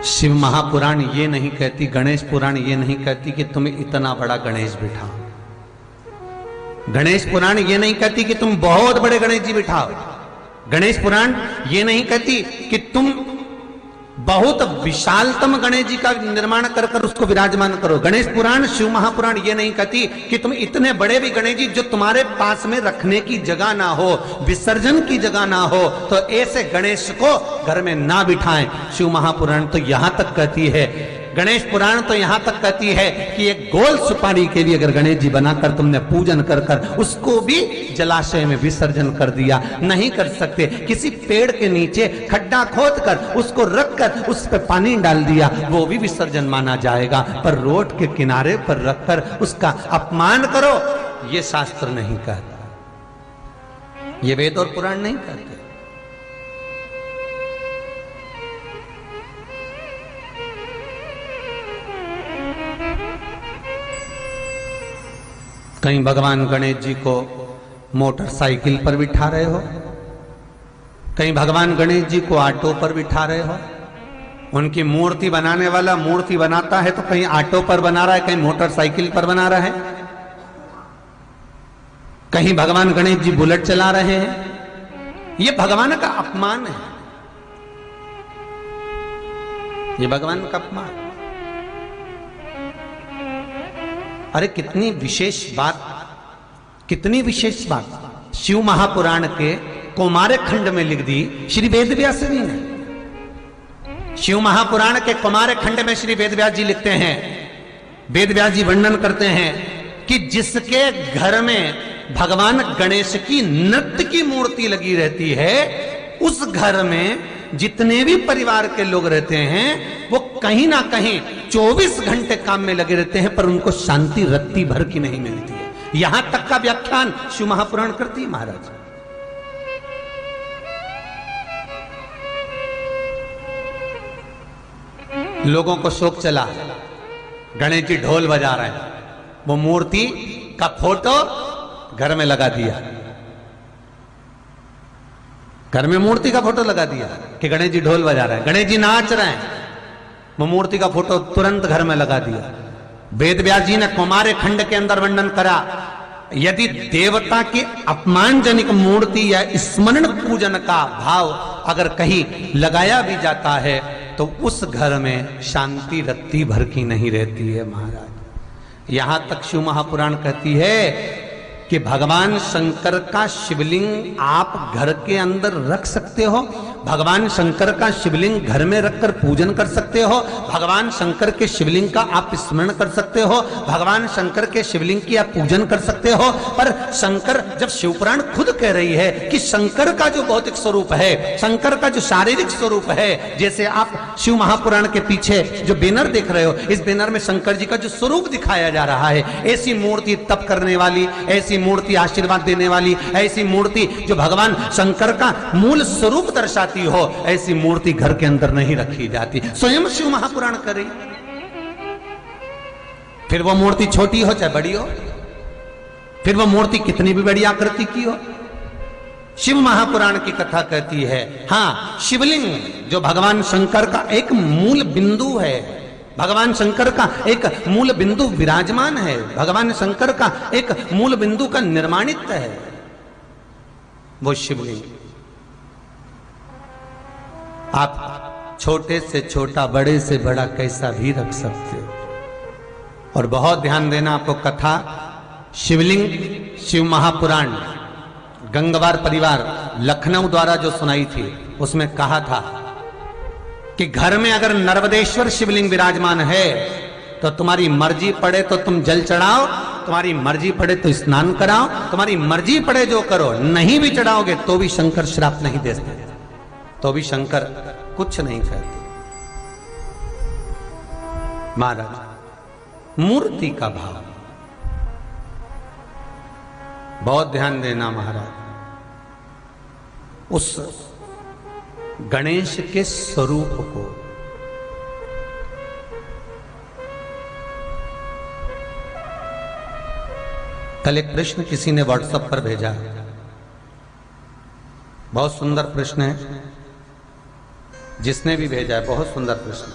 शिव महापुराण ये नहीं कहती, गणेश पुराण ये नहीं कहती कि तुम इतना बड़ा गणेश बिठाओ। गणेश पुराण ये नहीं कहती कि तुम बहुत बड़े गणेश जी बिठाओ। गणेश पुराण ये नहीं कहती कि तुम बहुत विशालतम गणेश जी का निर्माण कर कर उसको विराजमान करो। गणेश पुराण, शिव महापुराण ये नहीं कहती कि तुम इतने बड़े भी गणेश जी जो तुम्हारे पास में रखने की जगह ना हो, विसर्जन की जगह ना हो, तो ऐसे गणेश को घर में ना बिठाएं। शिव महापुराण तो यहां तक कहती है, गणेश पुराण तो यहां तक कहती है कि एक गोल सुपारी के भी अगर गणेश जी बनाकर तुमने पूजन कर कर उसको भी जलाशय में विसर्जन कर दिया, नहीं कर सकते। किसी पेड़ के नीचे खड्डा खोद कर उसको रख कर उस पर पानी डाल दिया, वो भी विसर्जन माना जाएगा। पर रोड के किनारे पर रखकर उसका अपमान करो, ये शास्त्र नहीं कहता, ये वेद और पुराण नहीं कहते। कहीं भगवान गणेश जी को मोटरसाइकिल पर बिठा रहे हो, कहीं भगवान गणेश जी को ऑटो पर बिठा रहे हो। उनकी मूर्ति बनाने वाला मूर्ति बनाता है तो कहीं ऑटो पर बना रहा है, कहीं मोटरसाइकिल पर बना रहा है, कहीं भगवान गणेश जी बुलेट चला रहे हैं। यह भगवान का अपमान है, ये भगवान का अपमान। अरे कितनी विशेष बात, कितनी विशेष बात शिव महापुराण के कौमार खंड में लिख दी श्री वेदव्यास जी ने। शिव महापुराण के कौमार खंड में श्री वेदव्यास जी लिखते हैं, वेदव्यास जी वर्णन करते हैं कि जिसके घर में भगवान गणेश की नृत्य की मूर्ति लगी रहती है, उस घर में जितने भी परिवार के लोग रहते हैं वो कहीं ना कहीं 24 घंटे काम में लगे रहते हैं, पर उनको शांति रत्ती भर की नहीं मिलती है। यहां तक का व्याख्यान शिव महापुराण करती है महाराज। लोगों को शौक चला, गणेश जी ढोल बजा रहे हैं, वो मूर्ति का फोटो घर में लगा दिया, घर में मूर्ति का फोटो लगा दिया कि गणेश जी ढोल बजा रहे हैं, गणेश जी नाच रहे हैं, वो मूर्ति का फोटो तुरंत घर में लगा दिया। वेदव्यास जी ने कौमार खंड के अंदर वर्णन करा, यदि देवता की अपमानजनक मूर्ति या स्मरण पूजन का भाव अगर कहीं लगाया भी जाता है तो उस घर में शांति रत्ती भर की नहीं रहती है महाराज। यहां तक शिव महापुराण कहती है कि भगवान शंकर का शिवलिंग आप घर के अंदर रख सकते हो, भगवान शंकर का शिवलिंग घर में रखकर पूजन कर सकते हो, भगवान शंकर के शिवलिंग का आप स्मरण कर सकते हो, भगवान शंकर के शिवलिंग की आप पूजन कर सकते हो। पर शंकर, जब शिवपुराण खुद कह रही है कि शंकर का जो भौतिक स्वरूप है, शंकर का जो शारीरिक स्वरूप है, जैसे आप शिव महापुराण के पीछे जो बैनर देख रहे हो, इस बैनर में शंकर जी का जो स्वरूप दिखाया जा रहा है, ऐसी मूर्ति तप करने वाली, ऐसी मूर्ति आशीर्वाद देने वाली, ऐसी मूर्ति जो भगवान शंकर का मूल स्वरूप दर्शाती हो, ऐसी मूर्ति घर के अंदर नहीं रखी जाती। स्वयं शिव महापुराण करे, फिर वो मूर्ति छोटी हो चाहे बड़ी हो, फिर वो मूर्ति कितनी भी बड़ी आकृति की हो, शिव महापुराण की कथा कहती है। हां, शिवलिंग जो भगवान शंकर का एक मूल बिंदु है, भगवान शंकर का एक मूल बिंदु विराजमान है, भगवान शंकर का एक मूल बिंदु का निर्माणित है वो शिवलिंग। आप छोटे से छोटा, बड़े से बड़ा कैसा भी रख सकते हो। और बहुत ध्यान देना, आपको कथा शिवलिंग शिव महापुराण गंगवार परिवार लखनऊ द्वारा जो सुनाई थी, उसमें कहा था कि घर में अगर नर्मदेश्वर शिवलिंग विराजमान है तो तुम्हारी मर्जी पड़े तो तुम जल चढ़ाओ, तुम्हारी मर्जी पड़े तो स्नान कराओ, तुम्हारी मर्जी पड़े जो करो, नहीं भी चढ़ाओगे तो भी शंकर श्राप नहीं देते, तो भी शंकर कुछ नहीं कहते। महाराज, मूर्ति का भाव बहुत ध्यान देना महाराज। उस गणेश के स्वरूप को कल एक प्रश्न किसी ने व्हाट्सएप पर भेजा, बहुत सुंदर प्रश्न है, जिसने भी भेजा है बहुत सुंदर प्रश्न।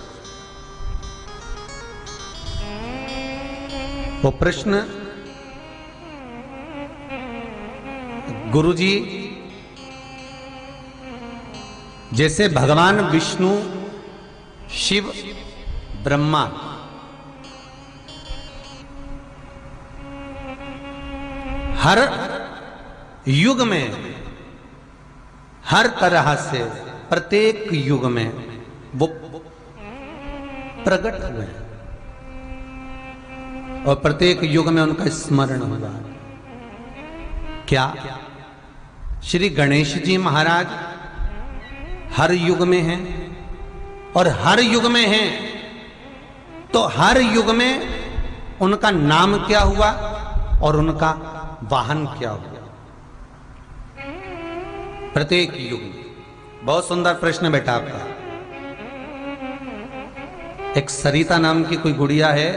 वो प्रश्न गुरुजी जैसे भगवान विष्णु, शिव, ब्रह्मा हर युग में हर तरह से प्रत्येक युग में वो प्रकट हुए और प्रत्येक युग में उनका स्मरण हुआ। क्या श्री गणेश जी महाराज हर युग में हैं और हर युग में हैं, तो हर युग में उनका नाम क्या हुआ और उनका वाहन क्या हुआ? प्रत्येक युग में। बहुत सुंदर प्रश्न बेटा आपका। एक सरिता नाम की कोई गुड़िया है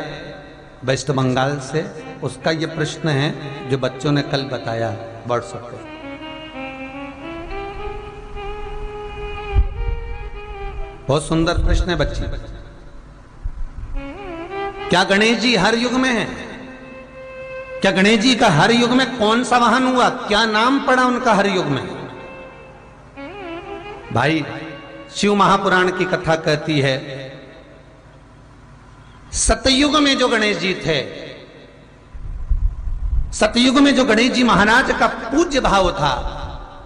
वेस्ट बंगाल से, उसका यह प्रश्न है जो बच्चों ने कल बताया व्हाट्सएप पे। बहुत सुंदर प्रश्न है बच्ची। क्या गणेश जी हर युग में हैं? क्या गणेश जी का हर युग में कौन सा वाहन हुआ? क्या नाम पड़ा उनका हर युग में? भाई शिव महापुराण की कथा कहती है सतयुग में जो गणेश जी थे, सतयुग में जो गणेश जी महाराज का पूज्य भाव था,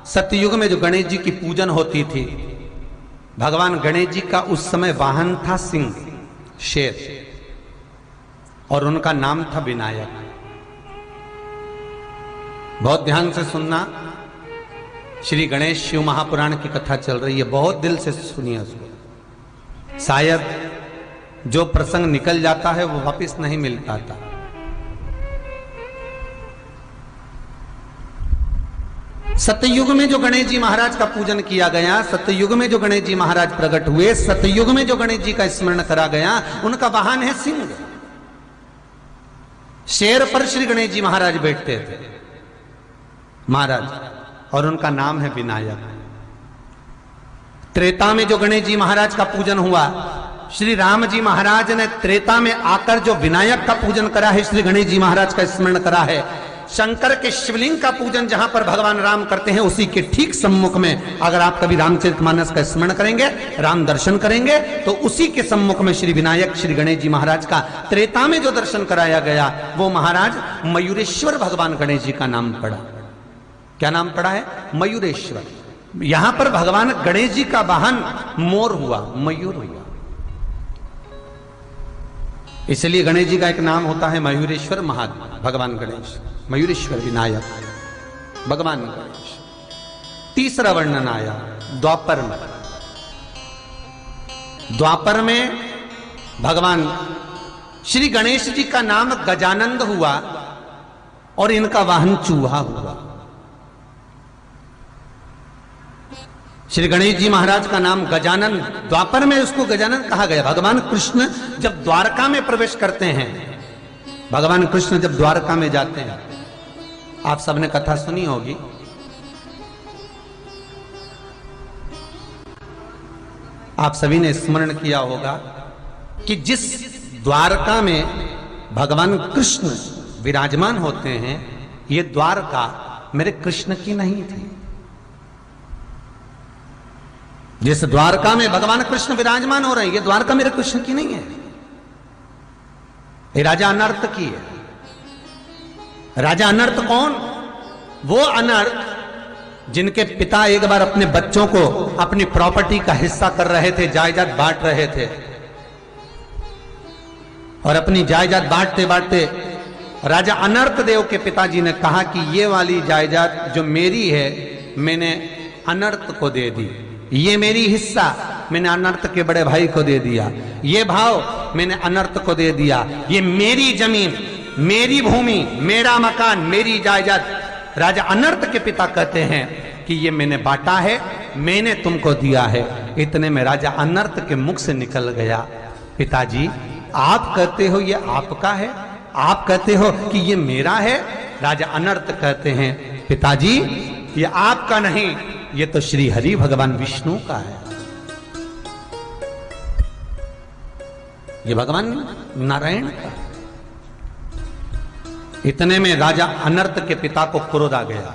सतयुग में जो गणेश जी की पूजन होती थी, भगवान गणेश जी का उस समय वाहन था सिंह, शेर, और उनका नाम था विनायक। बहुत ध्यान से सुनना, श्री गणेश शिव महापुराण की कथा चल रही है, बहुत दिल से सुनिए उसको। शायद जो प्रसंग निकल जाता है वो वापस नहीं मिल पाता। सतयुग में जो गणेश जी महाराज का पूजन किया गया, सतयुग में जो गणेश जी महाराज प्रकट हुए, सतयुग में जो गणेश जी का स्मरण करा गया, उनका वाहन है सिंह। शेर पर श्री गणेश जी महाराज बैठते थे महाराज, और उनका नाम है विनायक। त्रेता में जो गणेश जी महाराज का पूजन हुआ, श्री राम जी महाराज ने त्रेता में आकर जो विनायक का पूजन करा है, श्री गणेश जी महाराज का स्मरण करा है। शंकर के शिवलिंग का पूजन जहां पर भगवान राम करते हैं, उसी के ठीक सम्मुख में अगर आप कभी रामचरितमानस का स्मरण करेंगे, राम दर्शन करेंगे, तो उसी के सम्मुख में श्री विनायक श्री गणेश जी महाराज का त्रेता में जो दर्शन कराया गया, वो महाराज मयूरेश्वर भगवान गणेश जी का नाम पड़ा। क्या नाम पड़ा है? मयूरेश्वर। यहां पर भगवान गणेश जी का वाहन मोर हुआ, मयूर हुआ। इसलिए गणेश जी का एक नाम होता है मयूरेश्वर भगवान गणेश, मयूरेश्वर विनायक भगवान गणेश। तीसरा वर्णन आया द्वापर में। द्वापर में भगवान श्री गणेश जी का नाम गजानंद हुआ और इनका वाहन चूहा हुआ। श्री गणेश जी महाराज का नाम गजानन, द्वापर में उसको गजानन कहा गया। भगवान कृष्ण जब द्वारका में प्रवेश करते हैं, भगवान कृष्ण जब द्वारका में जाते हैं, आप सबने कथा सुनी होगी, आप सभी ने स्मरण किया होगा कि जिस द्वारका में भगवान कृष्ण विराजमान होते हैं, ये द्वारका मेरे कृष्ण की नहीं थी। जिस द्वारका में भगवान कृष्ण विराजमान हो रहे हैं, ये द्वारका मेरे कृष्ण की नहीं है, ये राजा अनर्थ की है। राजा अनर्थ कौन? वो अनर्थ जिनके पिता एक बार अपने बच्चों को अपनी प्रॉपर्टी का हिस्सा कर रहे थे, जायदाद बांट रहे थे, और अपनी जायदाद बांटते बांटते राजा अनर्थ देव के पिताजी ने कहा कि ये वाली जायदाद जो मेरी है, मैंने अनर्थ को दे दी, ये मेरी हिस्सा मैंने अनर्थ के बड़े भाई को दे दिया, ये भाव मैंने अनर्थ को दे दिया, ये मेरी जमीन, मेरी भूमि, मेरा मकान, मेरी जायदाद। राजा अनर्थ के पिता कहते हैं कि ये मैंने बांटा है, मैंने तुमको दिया है। इतने में राजा अनर्थ के मुख से निकल गया, पिताजी आप कहते हो ये आपका है, आप कहते हो कि ये मेरा है। राजा अनर्थ कहते हैं पिताजी ये आपका नहीं, ये तो श्री हरि भगवान विष्णु का है, ये भगवान नारायण का। इतने में राजा अनर्त के पिता को क्रोध आ गया,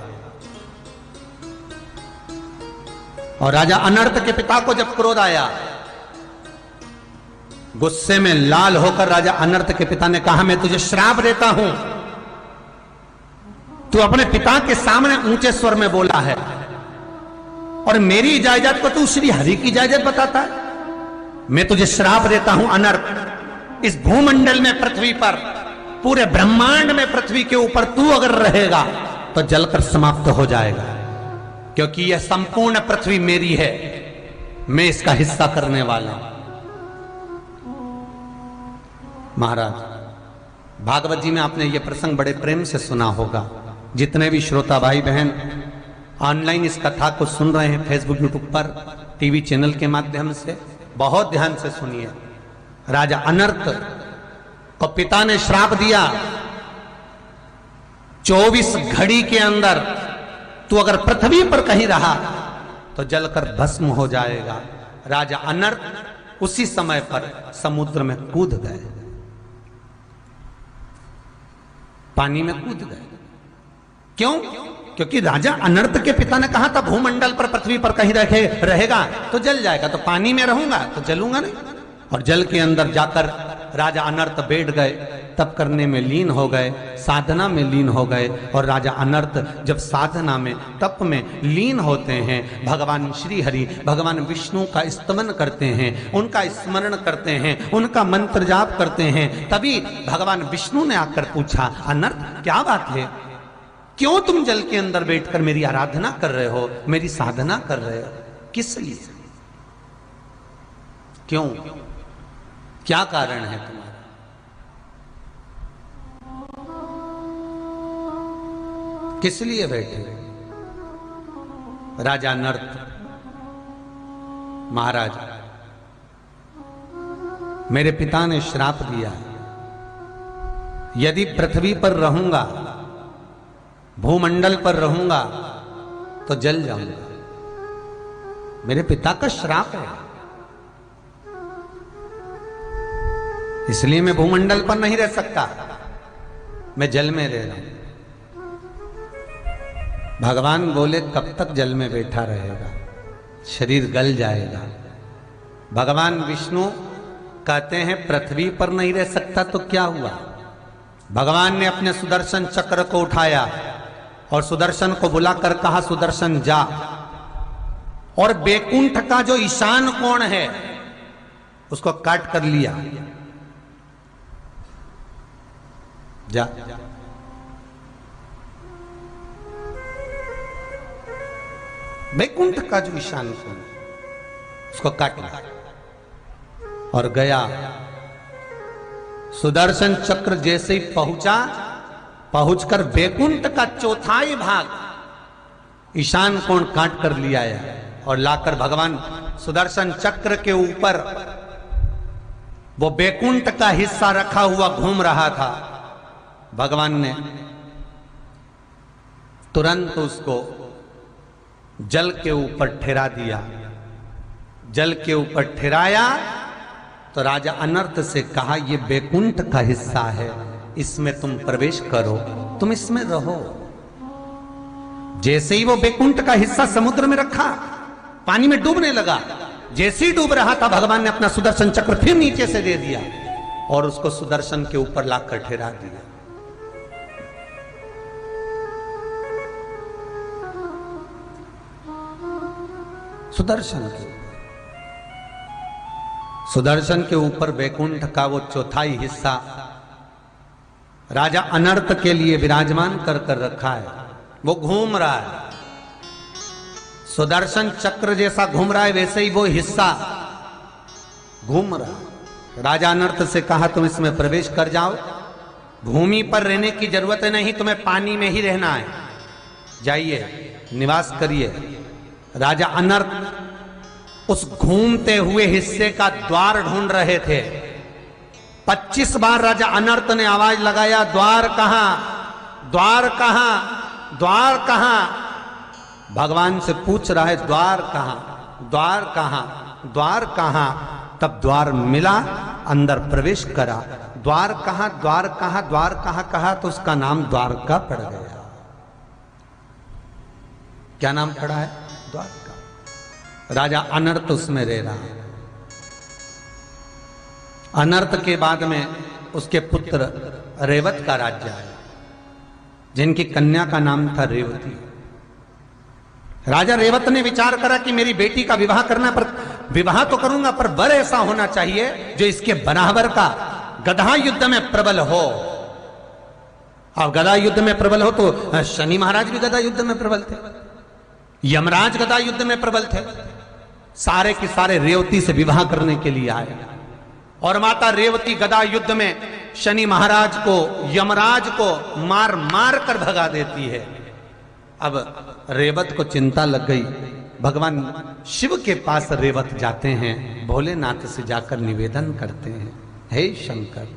और राजा अनर्त के पिता को जब क्रोध आया, गुस्से में लाल होकर राजा अनर्त के पिता ने कहा, मैं तुझे श्राप देता हूं, तू अपने पिता के सामने ऊंचे स्वर में बोला है और मेरी इजाजत को तू श्री हरि की इजाजत बताता है। मैं तुझे श्राप देता हूं अनर्त, इस भूमंडल में, पृथ्वी पर, पूरे ब्रह्मांड में, पृथ्वी के ऊपर तू अगर रहेगा तो जलकर समाप्त हो जाएगा, क्योंकि यह संपूर्ण पृथ्वी मेरी है, मैं इसका हिस्सा करने वाला हूं। महाराज भागवत जी में आपने यह प्रसंग बड़े प्रेम से सुना होगा। जितने भी श्रोता भाई बहन ऑनलाइन इस कथा को सुन रहे हैं, फेसबुक यूट्यूब पर, टीवी चैनल के माध्यम से, बहुत ध्यान से सुनिए। राजा अनर्त को पिता ने श्राप दिया, 24 घड़ी के अंदर तू अगर पृथ्वी पर कहीं रहा तो जलकर भस्म हो जाएगा। राजा अनर्त उसी समय पर समुद्र में कूद गए, पानी में कूद गए। क्यों? क्योंकि राजा अनर्त के पिता ने कहा था भूमंडल पर, पृथ्वी पर कहीं रहेगा तो जल जाएगा, तो पानी में रहूंगा तो जलूंगा नहीं। और जल के अंदर जाकर राजा अनर्त बैठ गए, तप करने में लीन हो गए, साधना में लीन हो गए। और राजा अनर्त जब साधना में, तप में लीन होते हैं, भगवान श्री हरि, भगवान विष्णु का स्तमन करते हैं, उनका स्मरण करते हैं, उनका मंत्र जाप करते हैं, तभी भगवान विष्णु ने आकर पूछा, अनर्त क्या बात है, क्यों तुम जल के अंदर बैठकर मेरी आराधना कर रहे हो, मेरी साधना कर रहे हो, किस लिए, क्यों, क्या कारण है तुम्हारा? किस लिए बैठे? राजा नर्त, महाराज मेरे पिता ने श्राप दिया, यदि पृथ्वी पर रहूंगा, भूमंडल पर रहूंगा तो जल जाऊंगा, मेरे पिता का श्राप है, इसलिए मैं भूमंडल पर नहीं रह सकता, मैं जल में रह रहा हूं। भगवान बोले, कब तक जल में बैठा रहेगा, शरीर गल जाएगा। भगवान विष्णु कहते हैं पृथ्वी पर नहीं रह सकता तो क्या हुआ? भगवान ने अपने सुदर्शन चक्र को उठाया और सुदर्शन को बुलाकर कहा, सुदर्शन जा, और बैकुंठ का जो ईशान कोण है उसको काट कर लिया, जा। बैकुंठ का जो ईशान कोण उसको काट लिया और गया। सुदर्शन चक्र जैसे ही पहुंचकर बैकुंठ का चौथाई भाग ईशान कोण काट कर लिया है और लाकर भगवान सुदर्शन चक्र के ऊपर वो बैकुंठ का हिस्सा रखा हुआ घूम रहा था। भगवान ने तुरंत उसको जल के ऊपर ठहरा दिया। जल के ऊपर ठहराया तो राजा अनर्त से कहा, ये बैकुंठ का हिस्सा है, इसमें तुम प्रवेश करो, तुम इसमें रहो। जैसे ही वो बैकुंठ का हिस्सा समुद्र में रखा, पानी में डूबने लगा। जैसे ही डूब रहा था, भगवान ने अपना सुदर्शन चक्र फिर नीचे से दे दिया और उसको सुदर्शन के ऊपर लाकर ठहरा दिया। सुदर्शन के ऊपर बैकुंठ का वो चौथाई हिस्सा राजा अनर्त के लिए विराजमान कर कर रखा है। वो घूम रहा है, सुदर्शन चक्र जैसा घूम रहा है, वैसे ही वो हिस्सा घूम रहा है। राजा अनर्त से कहा, तुम इसमें प्रवेश कर जाओ, भूमि पर रहने की जरूरत नहीं, तुम्हें पानी में ही रहना है, जाइए निवास करिए। राजा अनर्त उस घूमते हुए हिस्से का द्वार ढूंढ रहे थे। 25 बार राजा अनर्त ने आवाज लगाया, द्वार कहां, द्वार कहां, द्वार कहां। भगवान से पूछ रहा है, द्वार कहां, द्वार कहां, द्वार कहां। तब द्वार मिला अंदर प्रवेश करा। द्वार कहां द्वार कहां द्वार कहां कहा तो उसका नाम द्वारका पड़ गया। क्या नाम पड़ा है? द्वारका। राजा अनर्त उसमें रह रहा है। अनर्त के बाद में उसके पुत्र रेवत का राज्य आया, जिनकी कन्या का नाम था रेवती। राजा रेवत ने विचार करा कि मेरी बेटी का विवाह करना, पर विवाह तो करूंगा पर वर ऐसा होना चाहिए जो इसके बराबर का गधा युद्ध में प्रबल हो। अब गदा युद्ध में प्रबल हो तो शनि महाराज भी गदा युद्ध में प्रबल थे, यमराज गदा युद्ध में प्रबल थे। सारे के सारे रेवती से विवाह करने के लिए आए और माता रेवती गदा युद्ध में शनि महाराज को, यमराज को मार मार कर भगा देती है। अब रेवत को चिंता लग गई। भगवान शिव के पास रेवत जाते हैं, भोलेनाथ से जाकर निवेदन करते हैं, हे शंकर,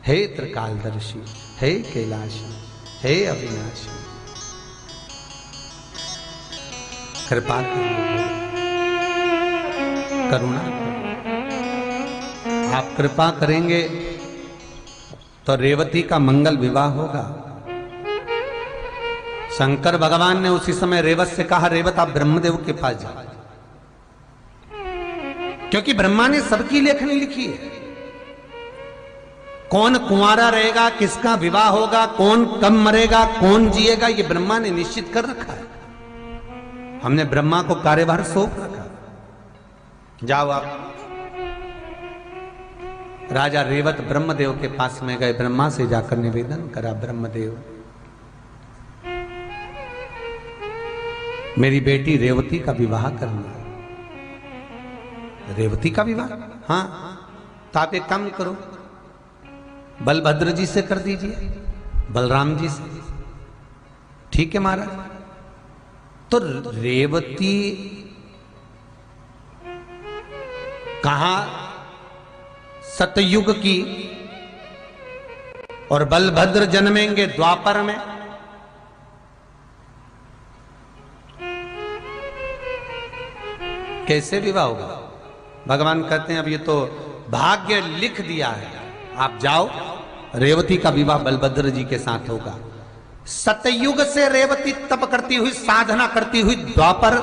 हे त्रिकालदर्शी, हे कैलाशी, हे अविनाशी, कृपा करिए, करुणा करिए। आप कृपा करेंगे तो रेवती का मंगल विवाह होगा। शंकर भगवान ने उसी समय रेवत से कहा, रेवत आप ब्रह्मदेव के पास जाओ, क्योंकि ब्रह्मा ने सबकी लेखनी लिखी है। कौन कुंवारा रहेगा, किसका विवाह होगा, कौन कब मरेगा, कौन जिएगा, ये ब्रह्मा ने निश्चित कर रखा है। हमने ब्रह्मा को कार्यभार सौंप रखा। जाओ आप। राजा रेवत ब्रह्मदेव के पास में गए, ब्रह्मा से जाकर निवेदन करा, ब्रह्मदेव मेरी बेटी रेवती का विवाह करना है। रेवती का विवाह? हाँ, तो आप एक काम करो, बलभद्र जी से कर दीजिए, बलराम जी से। ठीक है महाराज। तो रेवती कहां सतयुग की और बलभद्र जन्मेंगे द्वापर में। कैसे विवाह होगा? भगवान कहते हैं अब ये तो भाग्य लिख दिया है, आप जाओ, रेवती का विवाह बलभद्र जी के साथ होगा। सतयुग से रेवती तप करती हुई, साधना करती हुई द्वापर,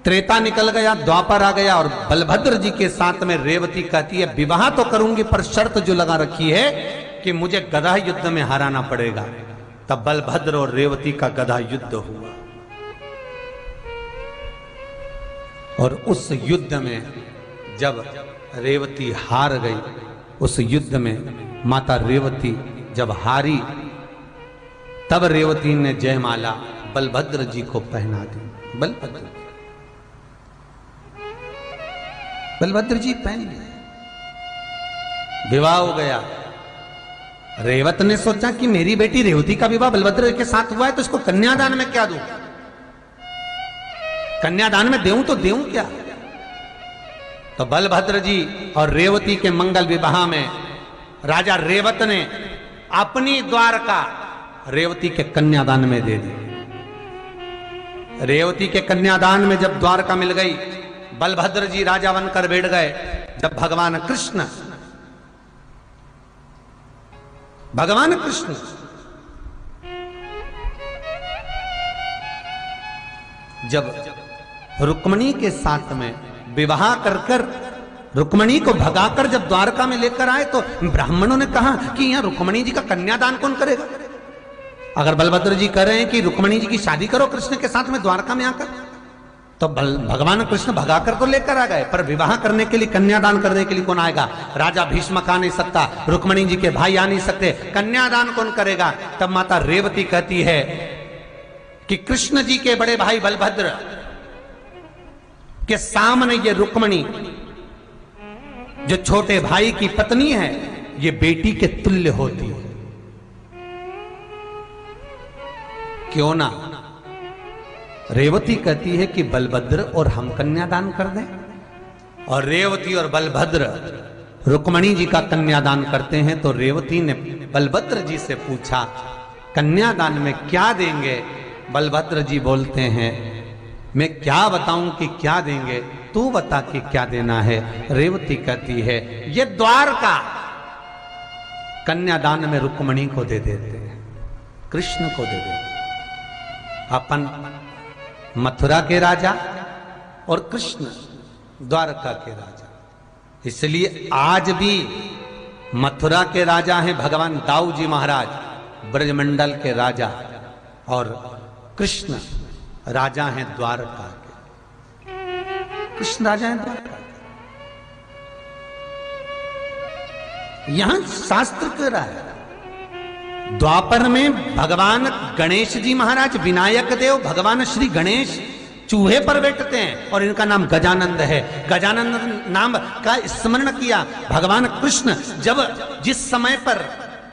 त्रेता निकल गया, द्वापर आ गया और बलभद्र जी के साथ में रेवती कहती है विवाह तो करूंगी पर शर्त जो लगा रखी है कि मुझे गदा युद्ध में हराना पड़ेगा। तब बलभद्र और रेवती का गदा युद्ध हुआ और उस युद्ध में जब रेवती हार गई, उस युद्ध में माता रेवती जब हारी, तब रेवती ने जयमाला बलभद्र जी को पहना दी। बलभद्र जी पहन लिए, विवाह हो गया। रेवत ने सोचा कि मेरी बेटी रेवती का विवाह बलभद्र के साथ हुआ है तो इसको कन्यादान में क्या दूं, कन्यादान में देऊं तो देऊं क्या। तो बलभद्र जी और रेवती के मंगल विवाह में राजा रेवत ने अपनी द्वारका रेवती के कन्यादान में दे दी। रेवती के कन्यादान में जब द्वारका मिल गई, बलभद्र जी राजा बनकर बैठ गए। जब भगवान कृष्ण जब रुक्मणी के साथ में विवाह कर रुक्मणी को भगाकर जब द्वारका में लेकर आए तो ब्राह्मणों ने कहा कि यहां रुक्मणी जी का कन्यादान कौन करेगा। अगर बलभद्र जी कह रहे हैं कि रुक्मणी जी की शादी करो कृष्ण के साथ में द्वारका में आकर, तो भगवान कृष्ण भगाकर तो लेकर आ गए, पर विवाह करने के लिए, कन्यादान करने के लिए कौन आएगा। राजा भीष्मक आ नहीं सकता, रुक्मणी जी के भाई आ नहीं सकते, कन्यादान कौन करेगा। तब माता रेवती कहती है कि कृष्ण जी के बड़े भाई बलभद्र के सामने ये रुक्मणी जो छोटे भाई की पत्नी है, ये बेटी के तुल्य होती है, क्यों ना। रेवती कहती है कि बलभद्र और हम कन्यादान कर दें, और रेवती और बलभद्र रुक्मणी जी का कन्यादान करते हैं। तो रेवती ने बलभद्र जी से पूछा कन्यादान में क्या देंगे। बलभद्र जी बोलते हैं मैं क्या बताऊं कि क्या देंगे, तू बता कि क्या देना है। रेवती कहती है ये द्वारका कन्यादान में रुक्मणी को दे देते हैं, कृष्ण को दे देते हैं। अपन मथुरा के राजा और कृष्ण द्वारका के राजा। इसलिए आज भी मथुरा के राजा हैं भगवान दाऊ जी महाराज, ब्रजमंडल के राजा, और कृष्ण राजा हैं द्वारका के। कृष्ण राजा हैं द्वारका के। यहां शास्त्र कह रहा है द्वापर में भगवान गणेश जी महाराज विनायक देव, भगवान श्री गणेश चूहे पर बैठते हैं और इनका नाम गजानंद है। गजानंद नाम का स्मरण किया भगवान कृष्ण जब जिस समय पर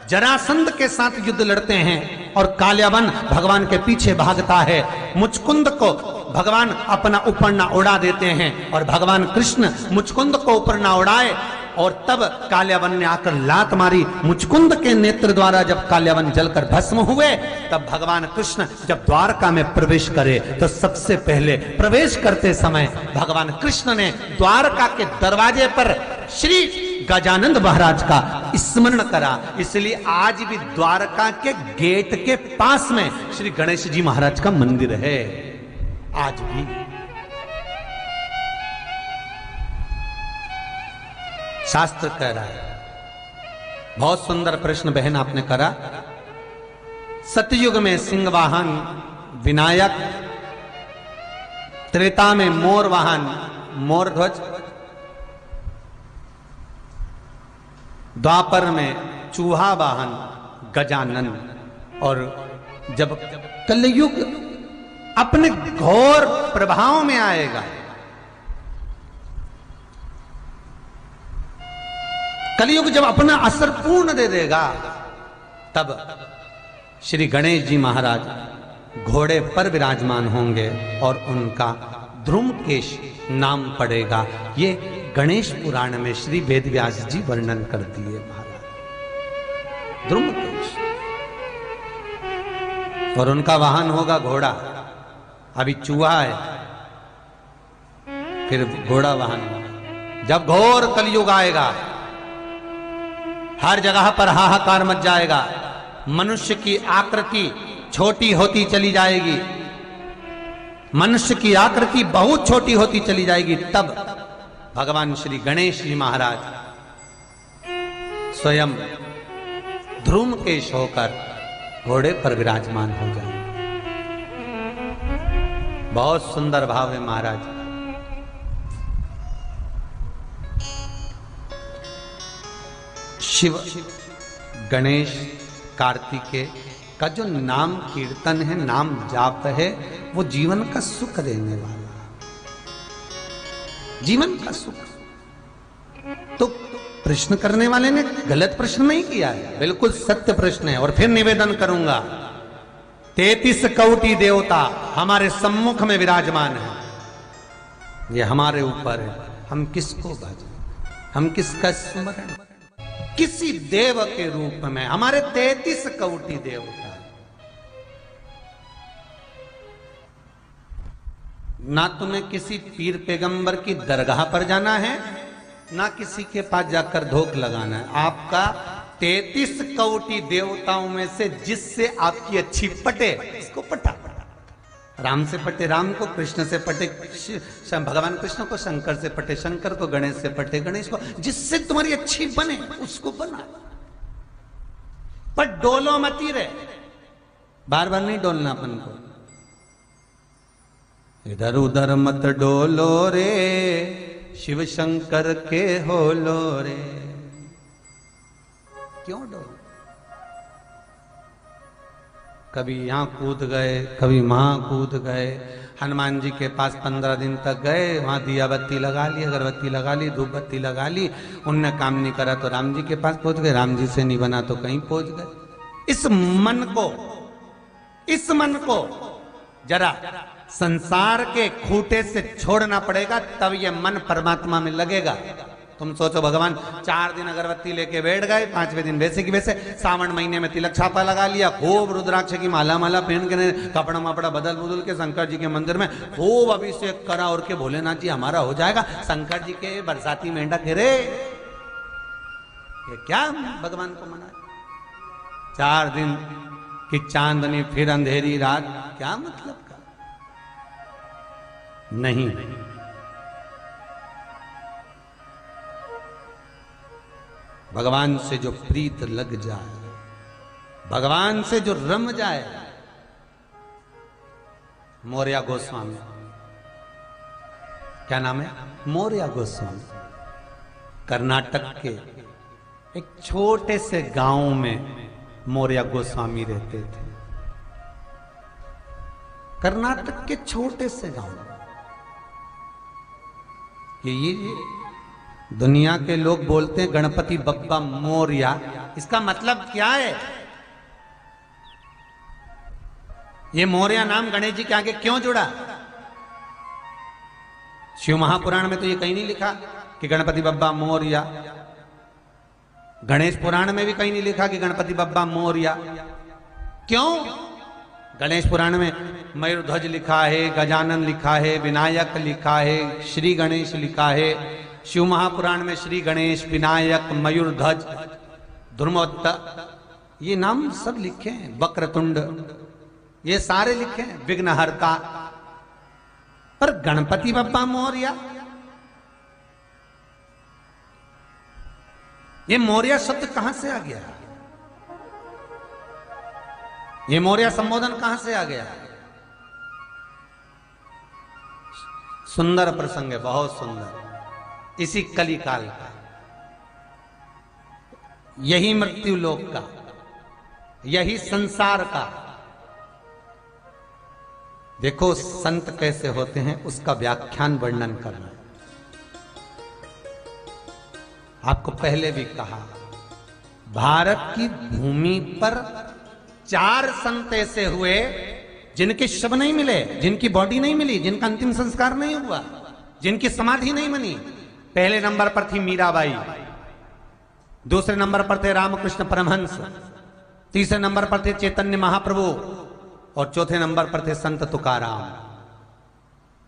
जरासंध के साथ युद्ध लड़ते हैं और काल्यावन भगवान के पीछे भागता है, मुचकुंद को भगवान अपना ऊपर ना उड़ा देते हैं और भगवान कृष्ण मुचकुंद को ऊपर ना उड़ाए, और तब काल्यावन ने आकर लात मारी। मुचकुंद के नेत्र द्वारा जब काल्यावन जलकर भस्म हुए, तब भगवान कृष्ण जब द्वारका में प्रवेश करे तो सबसे पहले प्रवेश करते समय भगवान कृष्ण ने द्वारका के दरवाजे पर श्री गजानंद महाराज का स्मरण करा। इसलिए आज भी द्वारका के गेट के पास में श्री गणेश जी महाराज का मंदिर है। आज भी शास्त्र कह रहा है। बहुत सुंदर प्रश्न बहन आपने करा। सतयुग में सिंह वाहन विनायक, त्रेता में मोर वाहन मोर ध्वज, द्वापर में चूहा वाहन गजानन, और जब कलयुग अपने घोर प्रभाव में आएगा, कलयुग जब अपना असर पूर्ण दे देगा, तब श्री गणेश जी महाराज घोड़े पर विराजमान होंगे और उनका ध्रुमकेश नाम पड़ेगा। ये गणेश पुराण में श्री वेदव्यास जी वर्णन कर दिए महाराज, ध्रुमकेश। और उनका वाहन होगा घोड़ा। अभी चूहा है, फिर घोड़ा वाहन। जब घोर कलयुग आएगा, हर जगह पर हाहाकार मच जाएगा, मनुष्य की आकृति छोटी होती चली जाएगी, मनुष्य की आकृति बहुत छोटी होती चली जाएगी, तब भगवान श्री गणेश जी महाराज स्वयं ध्रुमकेश होकर घोड़े पर विराजमान हो जाएंगे। बहुत सुंदर भाव है महाराज। शिव, गणेश, कार्तिकेय का जो नाम कीर्तन है, नाम जाप है, वो जीवन का सुख देने वाला, जीवन का सुख। तो प्रश्न करने वाले ने गलत प्रश्न नहीं किया है, बिल्कुल सत्य प्रश्न है। और फिर निवेदन करूंगा, 33 कोटि देवता हमारे सम्मुख में विराजमान है, ये हमारे ऊपर है, हम किसको भजें, हम किसका स्मरण। किसी देव के रूप में हमारे 33 कोटि देवता, ना तुम्हें किसी पीर पैगंबर की दरगाह पर जाना है, ना किसी के पास जाकर धोख लगाना है। आपका 33 कोटि देवताओं में से जिससे आपकी अच्छी पटे उसको पटा। राम से पटे राम को, कृष्ण से पटे भगवान कृष्ण को, शंकर से पटे शंकर को, गणेश से पटे गणेश को, जिससे तुम्हारी अच्छी बने उसको बना। पर डोलो मती रहे, बार बार नहीं डोलना अपन को। इधर उधर मत डोलो रे, शिव शंकर के होलो रे। क्यों डोलो? कभी यहां कूद गए, कभी वहां कूद गए। हनुमान जी के पास 15 दिन तक गए, वहां दिया बत्ती लगा ली, अगरबत्ती लगा ली, धूप बत्ती लगा ली, उनने काम नहीं करा तो राम जी के पास पहुंच गए, राम जी से नहीं बना तो कहीं पहुंच गए। इस मन को जरा संसार के खूंटे से छोड़ना पड़ेगा, तब यह मन परमात्मा में लगेगा। तुम सोचो भगवान 4 दिन अगरबत्ती लेके बैठ गए, 5वें दिन वैसे की वैसे, सावन महीने में तिलक छापा लगा लिया, खूब रुद्राक्ष की माला माला पहन के, कपड़ा मपड़ा बदल के शंकर जी के मंदिर में खूब अभिषेक करा और के भोलेनाथ जी हमारा हो जाएगा। शंकर जी के बरसाती मेंढक रे, ये क्या भगवान को मना? 4 दिन की चांदनी फिर अंधेरी रात, क्या मतलब का? नहीं, भगवान से जो प्रीत लग जाए, भगवान से जो रम जाए। मौर्य गोस्वामी, क्या नाम है? मौर्य गोस्वामी, कर्नाटक के एक छोटे से गांव में मौर्य गोस्वामी रहते थे। कर्नाटक के छोटे से गांव। ये दुनिया के लोग बोलते हैं गणपति बप्पा मौर्य, इसका मतलब क्या है? ये मौर्य नाम गणेश जी के आगे क्यों जुड़ा? शिव महापुराण में तो ये कहीं नहीं लिखा कि गणपति बप्पा मौर्य। गणेश पुराण में भी कहीं नहीं लिखा कि गणपति बप्पा मौर्य। क्यों? गणेश पुराण में मयूरध्वज लिखा है, गजानन लिखा है, विनायक लिखा है, श्री गणेश लिखा है। शिव महापुराण में श्री गणेश, विनायक, मयूरध्वज, धर्मोत्त, ये नाम सब लिखे हैं। वक्रतुंड, ये सारे लिखे हैं, विघ्नहर्ता। पर गणपति बप्पा मौर्य, ये मौर्य शब्द कहां से आ गया? ये मौर्य संबोधन कहां से आ गया? सुंदर प्रसंग है, बहुत सुंदर। इसी कली काल का, यही मृत्यु लोक का, यही संसार का। देखो संत कैसे होते हैं, उसका व्याख्यान वर्णन करना। आपको पहले भी कहा, भारत की भूमि पर 4 संत ऐसे हुए जिनके शव नहीं मिले, जिनकी बॉडी नहीं मिली, जिनका अंतिम संस्कार नहीं हुआ, जिनकी समाधि नहीं बनी। पहले नंबर पर थी मीराबाई, दूसरे नंबर पर थे रामकृष्ण परमहंस, तीसरे नंबर पर थे चैतन्य महाप्रभु और चौथे नंबर पर थे संत तुकाराम।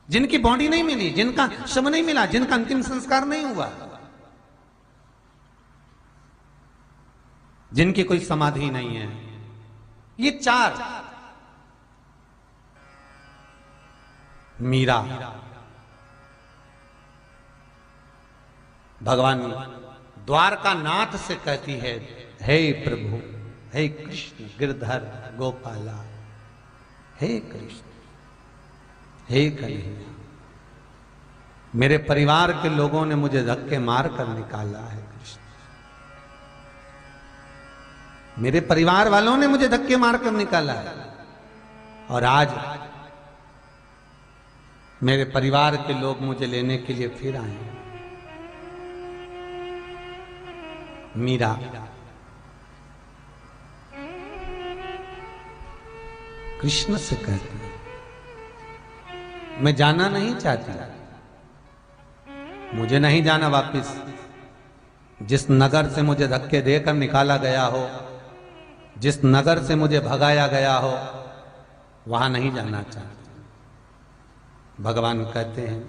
जिनकी बॉडी नहीं मिली, जिनका शव नहीं मिला, जिनका अंतिम संस्कार नहीं हुआ, जिनकी कोई समाधि नहीं है, ये 4। मीरा भगवान द्वारका नाथ से कहती है, हे प्रभु, हे कृष्ण गिरधर गोपाला, हे कृष्ण, हे कन्हैया, मेरे परिवार के लोगों ने मुझे धक्के मार कर निकाला है। कृष्ण, मेरे परिवार वालों ने मुझे धक्के मार कर निकाला है, और आज मेरे परिवार के लोग मुझे लेने के लिए फिर आए हैं। मीरा कृष्ण से कहती है, मैं जाना नहीं चाहती, मुझे नहीं जाना वापिस। जिस नगर से मुझे धक्के देकर निकाला गया हो, जिस नगर से मुझे भगाया गया हो, वहां नहीं जाना चाहती। भगवान कहते हैं,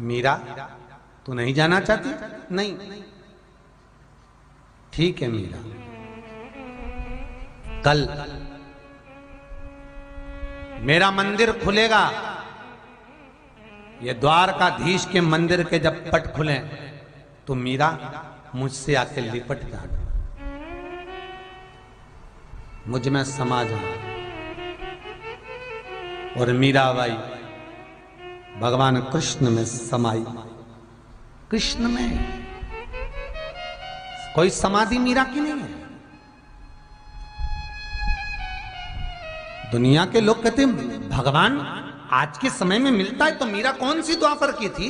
मीरा तू नहीं जाना चाहती? नहीं, ठीक है मीरा, कल मेरा मंदिर खुलेगा। ये द्वारकाधीश के मंदिर के जब पट खुले तो मीरा मुझसे आके लिपट जाना, मुझ में समा जाना। और मीराबाई भगवान कृष्ण में समाई। कृष्ण में कोई समाधि मीरा की नहीं है। दुनिया के लोग कहते हैं भगवान आज के समय में मिलता है, तो मीरा कौन सी द्वापर की थी?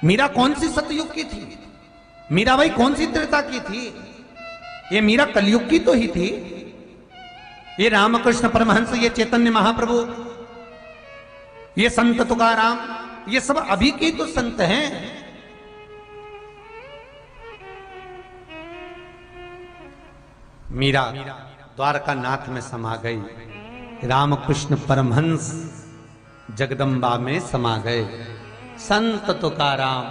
मीरा कौन सी सतयुग की थी? मीराबाई कौन सी त्रेता की थी? ये मीरा कलयुग की तो ही थी। ये रामकृष्ण परमहंस, ये चैतन्य महाप्रभु, ये संत तुकाराम, ये सब अभी के तो संत हैं। मीरा द्वारका नाथ में समा गई, रामकृष्ण परमहंस जगदम्बा में समा गए। संत तुकाराम,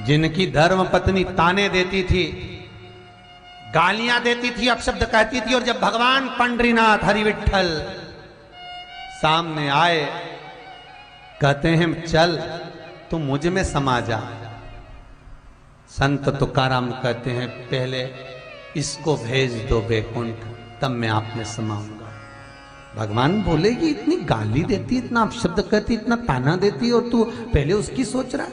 जिनकी धर्म पत्नी ताने देती थी, गालियां देती थी, अपशब्द कहती थी, और जब भगवान पंडरीनाथ हरि विठ्ठल सामने आए, कहते हैं चल तू मुझ में समा जा। संत तुकाराम कहते हैं पहले इसको भेज दो बैकुंठ, तब मैं आप में समाऊंगा। भगवान बोलेगी इतनी गाली देती, इतना अपशब्द कहती, इतना ताना देती, और तू पहले उसकी सोच रहा।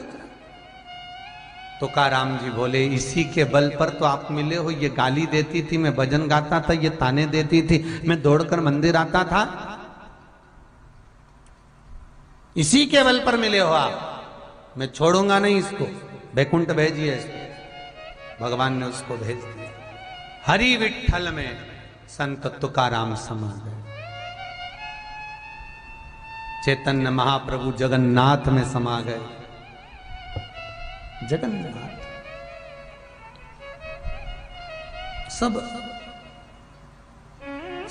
तुकाराम जी बोले इसी के बल पर तो आप मिले हो। ये गाली देती थी, मैं भजन गाता था, ये ताने देती थी, मैं दौड़कर मंदिर आता था, इसी के बल पर मिले हो आप। मैं छोड़ूंगा नहीं इसको, बैकुंठ भेजिए इसको। भगवान ने उसको भेज दिया। हरि विठ्ठल में संत तुकाराम समा गए। चैतन्य महाप्रभु जगन्नाथ में समा गए। जगन्नाथ सब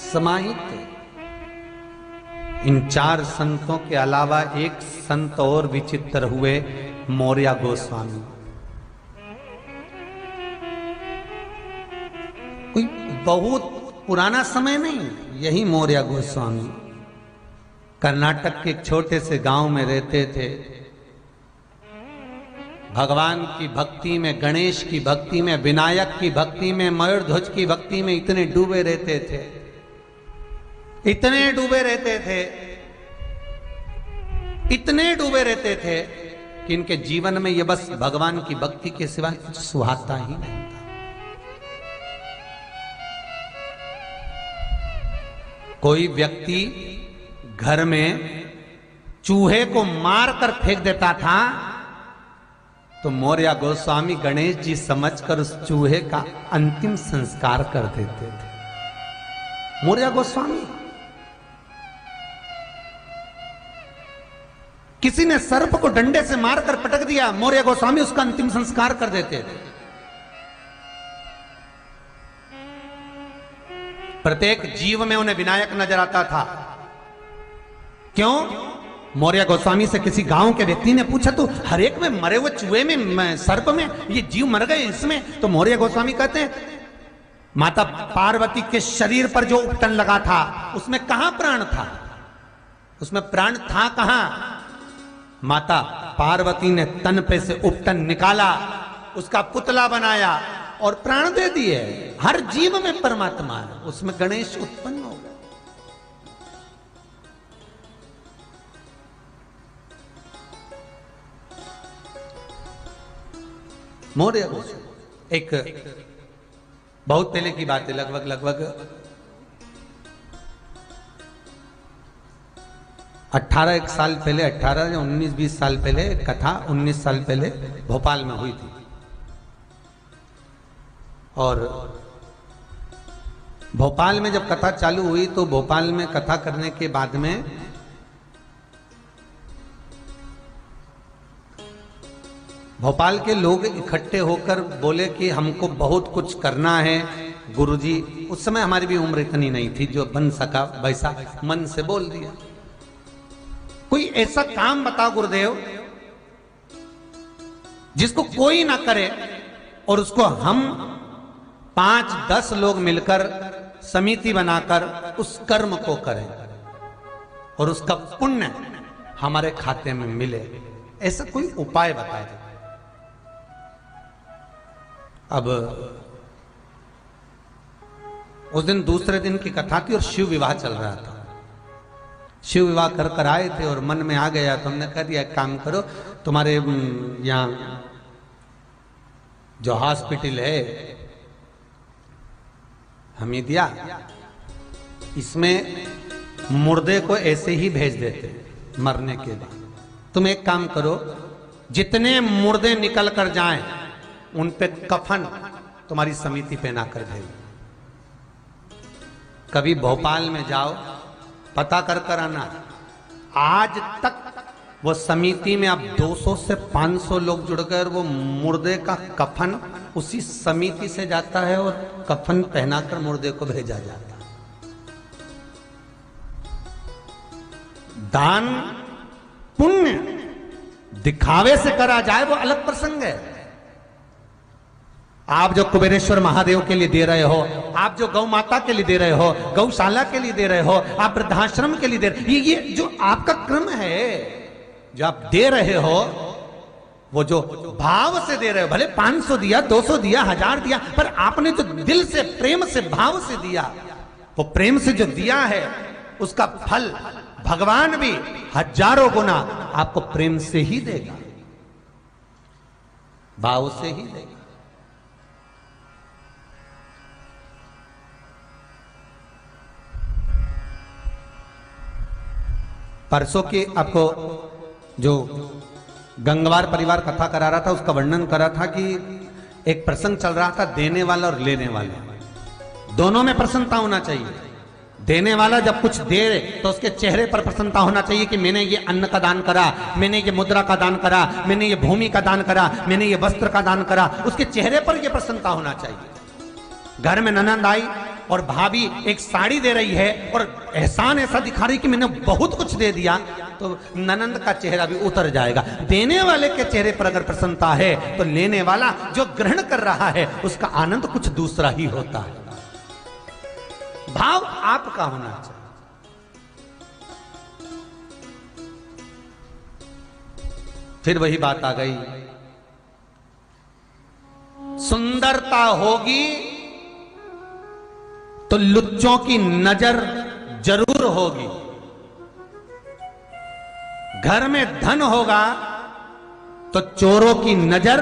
समाहित। इन चार संतों के अलावा एक संत और विचित्र हुए, मौर्य गोस्वामी। कोई बहुत पुराना समय नहीं, यही मौर्य गोस्वामी कर्नाटक के एक छोटे से गांव में रहते थे। भगवान की भक्ति में, गणेश की भक्ति में, विनायक की भक्ति में, मयूरध्वज की भक्ति में इतने डूबे रहते थे, इतने डूबे रहते थे, इतने डूबे रहते थे कि इनके जीवन में ये बस भगवान की भक्ति के सिवा कुछ सुहाता ही नहीं था। कोई व्यक्ति घर में चूहे को मार कर फेंक देता था तो मौर्य गोस्वामी गणेश जी समझकर उस चूहे का अंतिम संस्कार कर देते थे। मौर्य गोस्वामी। किसी ने सर्प को डंडे से मारकर पटक दिया, मौर्य गोस्वामी उसका अंतिम संस्कार कर देते थे। प्रत्येक जीव में उन्हें विनायक नजर आता था। क्यों? मौर्य गोस्वामी से किसी गांव के व्यक्ति ने पूछा तो हर एक में मरे हुए चूहे में, सर्प में ये जीव मर गए इसमें। तो मौर्य गोस्वामी कहते हैं माता पार्वती के शरीर पर जो उपटन लगा था उसमें कहां प्राण था? उसमें प्राण था कहां? माता पार्वती ने तन पे से उपटन निकाला, उसका पुतला बनाया और प्राण दे दिए। हर जीव में परमात्मा है, उसमें गणेश उत्पन्न हो गए। मौर्य एक बहुत पहले की बात है, लगभग 18 एक साल पहले, 18 या 19-20 साल पहले कथा, 19 साल पहले भोपाल में हुई थी। और भोपाल में जब कथा चालू हुई तो भोपाल में कथा करने के बाद में भोपाल के लोग इकट्ठे होकर बोले कि हमको बहुत कुछ करना है गुरुजी। उस समय हमारी भी उम्र इतनी नहीं थी, जो बन सका वैसा मन से बोल दिया। कोई ऐसा काम बताओ गुरुदेव जिसको कोई ना करे और उसको हम 5-10 लोग मिलकर समिति बनाकर उस कर्म को करें और उसका पुण्य हमारे खाते में मिले। ऐसा कोई उपाय बता दे। अब उस दिन दूसरे दिन की कथा थी और शिव विवाह चल रहा था। शिव विवाह कर कर आए थे और मन में आ गया तो हमने कह दिया एक काम करो, तुम्हारे यहाँ जो हॉस्पिटल है हमीदिया, इसमें मुर्दे को ऐसे ही भेज देते मरने के बाद। तुम एक काम करो, जितने मुर्दे निकल कर जाएं उन पे कफन तुम्हारी समिति पहना कर भेज। कभी भोपाल में जाओ, पता कर कर आना, आज तक वो समिति में अब 200 से 500 लोग जुड़ गए और वो मुर्दे का कफन उसी समिति से जाता है और कफन पहनाकर मुर्दे को भेजा जाता है। दान पुण्य दिखावे से करा जाए वो अलग प्रसंग है। आप जो कुबेरेश्वर महादेव के लिए दे रहे हो, आप जो गौ माता के लिए दे रहे हो, गौशाला के लिए दे रहे हो, आप वृद्धाश्रम के लिए दे रहे हो, ये जो आपका क्रम है, जो आप दे रहे हो, वो जो भाव से दे रहे हो, भले 500 दिया, 200 दिया, 1000 दिया, पर आपने जो दिल से, प्रेम से, भाव से दिया, वो प्रेम से जो दिया है उसका फल भगवान भी हजारों गुना आपको प्रेम से ही देगा, भाव से ही देगा। परसों की आपको जो गंगवार परिवार कथा करा रहा था उसका वर्णन करा था कि एक प्रसंग चल रहा था, देने वाला और लेने वाला दोनों में प्रसन्नता होना चाहिए। देने वाला जब कुछ दे तो उसके चेहरे पर प्रसन्नता होना चाहिए कि मैंने ये अन्न का दान करा, मैंने ये मुद्रा का दान करा, मैंने ये भूमि का दान करा, मैंने ये वस्त्र का दान करा, उसके चेहरे पर ये प्रसन्नता होना चाहिए। घर में ननंद आई और भाभी एक साड़ी दे रही है और एहसान ऐसा दिखा रही कि मैंने बहुत कुछ दे दिया, तो ननंद का चेहरा भी उतर जाएगा। देने वाले के चेहरे पर अगर प्रसन्नता है तो लेने वाला जो ग्रहण कर रहा है उसका आनंद कुछ दूसरा ही होता है। भाव आपका होना चाहिए। फिर वही बात आ गई, सुंदरता होगी तो लुच्चों की नजर जरूर होगी, घर में धन होगा तो चोरों की नजर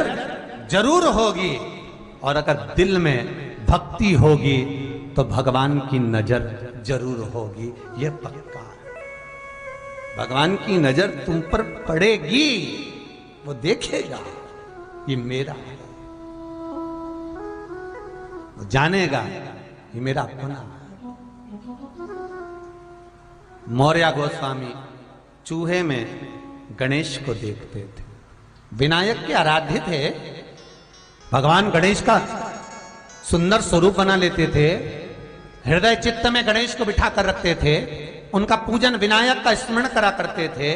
जरूर होगी, और अगर दिल में भक्ति होगी तो भगवान की नजर जरूर होगी। यह पक्का है, भगवान की नजर तुम पर पड़ेगी, वो देखेगा ये मेरा है, वो जानेगा ये मेरा अपना है। मौर्य गोस्वामी चूहे में गणेश को देखते थे, विनायक के आराध्य थे, भगवान गणेश का सुंदर स्वरूप बना लेते थे, हृदय चित्त में गणेश को बिठा कर रखते थे, उनका पूजन विनायक का स्मरण करा करते थे।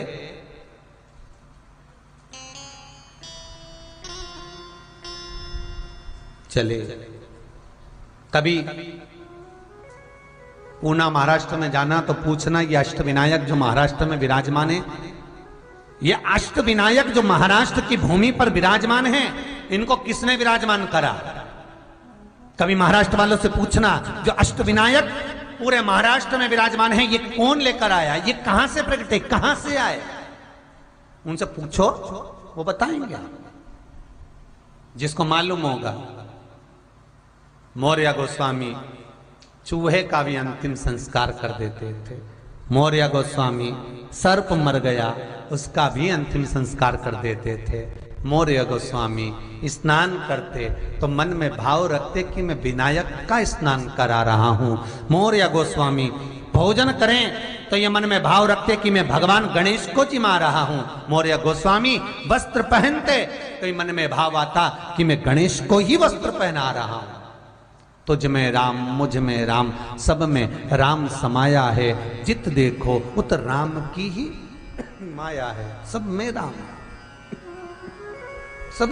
चले कभी पूना महाराष्ट्र में जाना तो पूछना, ये अष्टविनायक जो महाराष्ट्र में विराजमान है, ये अष्टविनायक जो महाराष्ट्र की भूमि पर विराजमान है, इनको किसने विराजमान करा? कभी महाराष्ट्र वालों से पूछना, जो अष्टविनायक पूरे महाराष्ट्र में विराजमान है, ये कौन लेकर आया, ये कहां से प्रकटे, कहां से आए? उनसे पूछो, वो बताएंगे जिसको मालूम होगा। मौर्य गोस्वामी चूहे का भी अंतिम संस्कार कर देते थे। मौर्य गोस्वामी सर्प मर गया उसका भी अंतिम संस्कार कर देते थे। मौर्य गोस्वामी स्नान करते तो मन में भाव रखते कि मैं विनायक का स्नान करा रहा हूं। मौर्य गोस्वामी भोजन करें तो ये मन में भाव रखते कि मैं भगवान गणेश को जिमा रहा हूं। मौर्य गोस्वामी वस्त्र पहनते तो ये मन में भाव आता कि मैं गणेश को ही वस्त्र पहना रहा हूं। तुझ में राम, मुझ में राम, सब में राम समाया है, जित देखो उत राम की ही माया है। सब में राम, सब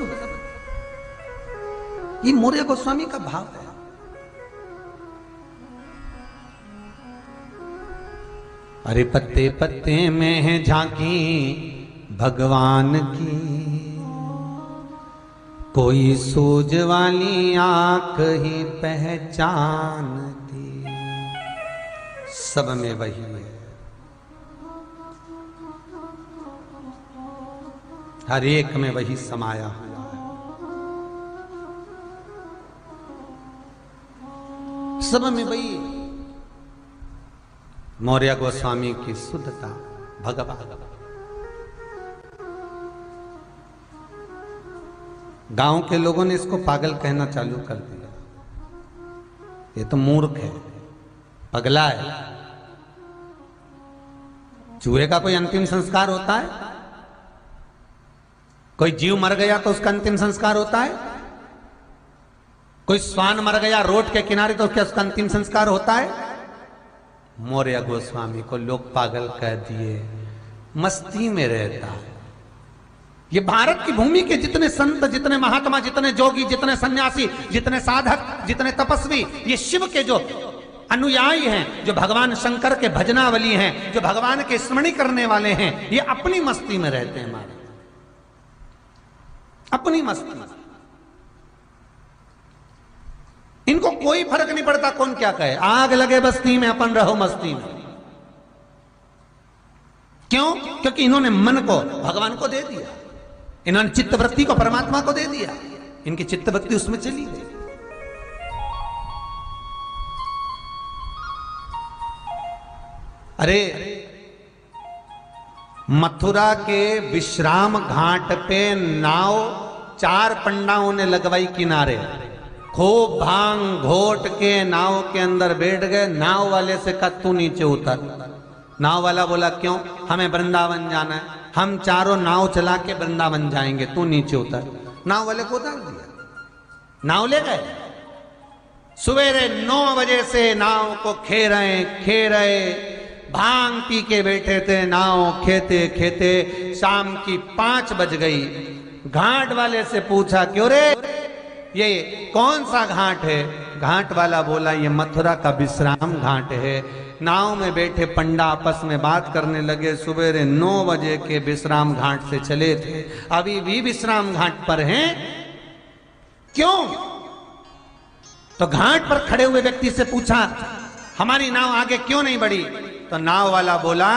ये मौर्य गोस्वामी का भाव है। अरे पत्ते पत्ते में है झांकी भगवान की, कोई सूझ वाली आंख ही पहचानती। सब में वही है, हर एक में वही समाया हुआ है। सब में वही मौर्य गोस्वामी की शुद्धता भगवान। गांव के लोगों ने इसको पागल कहना चालू कर दिया, ये तो मूर्ख है, पगला है। चूहे का कोई अंतिम संस्कार होता है? कोई जीव मर गया तो उसका अंतिम संस्कार होता है? कोई श्वान मर गया रोड के किनारे तो क्या उसका अंतिम संस्कार होता है? मौर्य गोस्वामी को लोग पागल कह दिए, मस्ती में रहता है। ये भारत की भूमि के जितने संत, जितने महात्मा, जितने जोगी, जितने सन्यासी, जितने साधक, जितने तपस्वी, ये शिव के जो अनुयायी हैं, जो भगवान शंकर के भजनावली हैं, जो भगवान के स्मरण करने वाले हैं, ये अपनी मस्ती में रहते हैं। हमारे अपनी मस्ती, इनको कोई फर्क नहीं पड़ता कौन क्या कहे। आग लगे बस्ती में, अपन रहो मस्ती में। क्यों? क्योंकि इन्होंने मन को भगवान को दे दिया, इन्होंने चित्तवृत्ति को परमात्मा को दे दिया, इनकी चित्तवृत्ति उसमें चली गई। अरे मथुरा के विश्राम घाट पे नाव 4 पंडाओं ने लगवाई किनारे, खूब भांग घोट के नाव के अंदर बैठ गए। नाव वाले से कहा तू नीचे उतर। नाव वाला बोला क्यों? हमें वृंदावन जाना है, हम चारों नाव चला के वृंदावन जाएंगे, तू नीचे उतर। नाव वाले को उतार दिया, नाव ले गए। सवेरे 9 बजे से नाव को खे रहे, भांग पी के बैठे थे, नाव खेते खेते शाम की 5 बज गई। घाट वाले से पूछा क्यों रे, ये कौन सा घाट है? घाट वाला बोला ये मथुरा का विश्राम घाट है। नाव में बैठे पंडा आपस में बात करने लगे, सवेरे 9 बजे के विश्राम घाट से चले थे, अभी भी विश्राम घाट पर हैं। क्यों? तो घाट पर खड़े हुए व्यक्ति से पूछा हमारी नाव आगे क्यों नहीं बढ़ी? तो नाव वाला बोला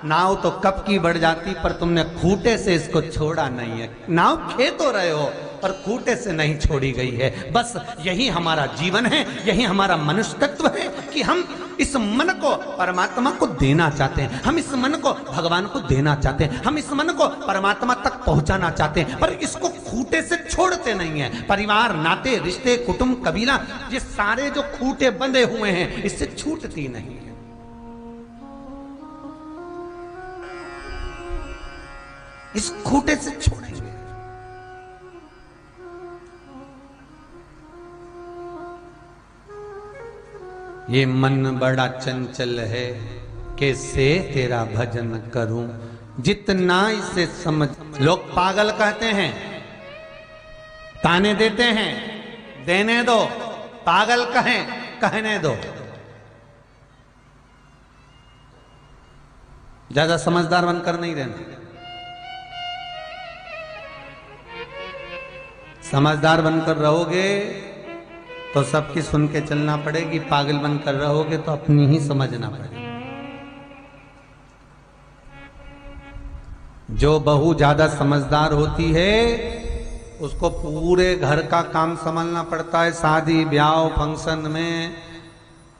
नाव तो कब की बढ़ जाती, पर तुमने खूंटे से इसको छोड़ा नहीं है। नाव खे तो रहे हो पर खूंटे से नहीं छोड़ी गई है। बस यही हमारा जीवन है, यही हमारा मनुष्यत्व है कि हम इस मन को परमात्मा को देना चाहते हैं, हम इस मन को भगवान को देना चाहते हैं, हम इस मन को परमात्मा तक पहुंचाना चाहते हैं, पर इसको खूंटे से छोड़ते नहीं है। परिवार, नाते, रिश्ते, कुटुंब, कबीला, ये सारे जो खूंटे बंधे हुए हैं इससे छूटती नहीं है। इस खूंटे से छोड़ेंगे। ये मन बड़ा चंचल है, कैसे तेरा भजन करूं, जितना इसे समझ। लोग पागल कहते हैं, ताने देते हैं, देने दो, पागल कहें, कहने दो। ज्यादा समझदार बनकर नहीं रहना। समझदार बनकर रहोगे तो सबकी सुन के चलना पड़ेगी, पागल बनकर रहोगे तो अपनी ही समझना पड़ेगी। जो बहू ज्यादा समझदार होती है उसको पूरे घर का काम संभालना पड़ता है। शादी ब्याह फंक्शन में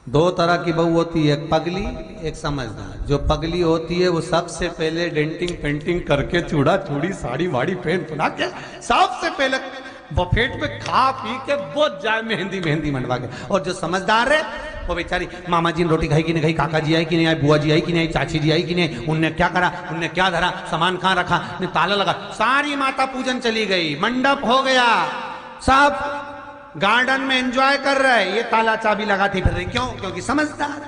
2 तरह की बहू होती है, एक पगली, एक समझदार। जो पगली होती है वो सबसे पहले डेंटिंग पेंटिंग करके चूड़ा चूड़ी साड़ी वाड़ी पहन पुना के सबसे पहले बफेट पे खा पी के बहुत जाए मेहंदी मेहंदी मंडवा के। और जो समझदार है वो बेचारी मामा जी ने रोटी खाई कि नहीं खाई, काका जी आई कि नहीं आई, बुआ जी आई कि नहीं, चाची जी आई कि नहीं, उनने क्या करा, उनने क्या धरा, सामान कहाँ रखा, ने ताला लगा, सारी माता पूजन चली गई, मंडप हो गया, सब गार्डन में एंजॉय कर रहे, ये ताला चाबी लगाती फिर रही। क्यों? क्योंकि समझदार।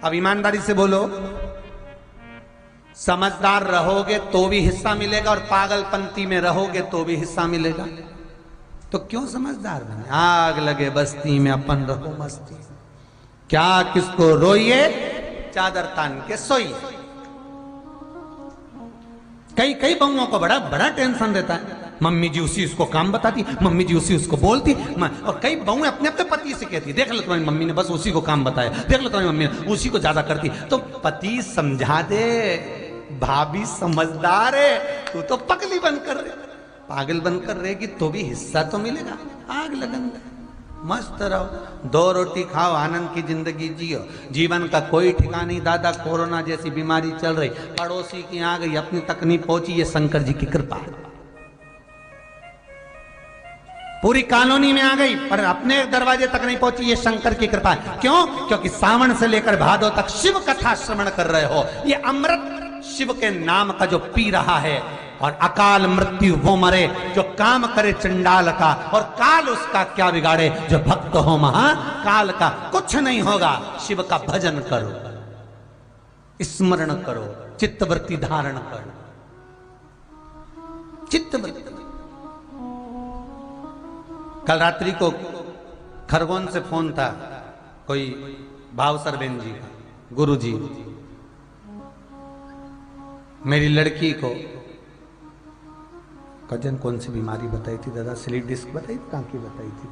अब ईमानदारी से बोलो, समझदार रहोगे तो भी हिस्सा मिलेगा और पागलपंती में रहोगे तो भी हिस्सा मिलेगा। तो क्यों समझदार बने? आग लगे बस्ती में अपन रहो मस्ती। क्या किसको रोइए, चादर तान के सोइए। कई बहुओं को बड़ा बड़ा टेंशन रहता है, मम्मी जी उसी उसको काम बताती, मम्मी जी उसी उसको बोलती। और कई बहुएं अपने अपने पति से कहती, देख लो तुम्हारी मम्मी ने बस उसी को काम बताया, देख लो तुम्हारी मम्मी ने उसी को ज्यादा करती। तो पति समझा दे, भाभी समझदार है, तू तो पगली बनकर रहे, पागल बनकर रहेगी तो भी हिस्सा तो मिलेगा। आग लगन मस्त रहो, 2 रोटी खाओ, आनंद की जिंदगी जियो। जीवन का कोई ठिकाना नहीं। दादा कोरोना जैसी बीमारी चल रही, पड़ोसी की आ गई, अपनी तक नहीं पहुंची, ये शंकर जी की कृपा। पूरी कॉलोनी में आ गई पर अपने दरवाजे तक नहीं पहुंची, ये शंकर की कृपा। क्यों? क्योंकि सावन से लेकर भादो तक शिव कथा श्रवण कर रहे हो। ये अमृत शिव के नाम का जो पी रहा है, और अकाल मृत्यु वो मरे जो काम करे चंडाल का, और काल उसका क्या बिगाड़े जो भक्त हो महाकाल का। कुछ नहीं होगा, शिव का भजन करो, स्मरण करो, चित्तवृत्ति धारण करो, चित्तवृत्ति। कल रात्रि को खरगोन से फोन था कोई भावसर बेन जी का, गुरु जी, मेरी लड़की को कजन कौन सी बीमारी बताई थी दादा, स्लीप डिस्क बताई थी, कहाँ की बताई थी,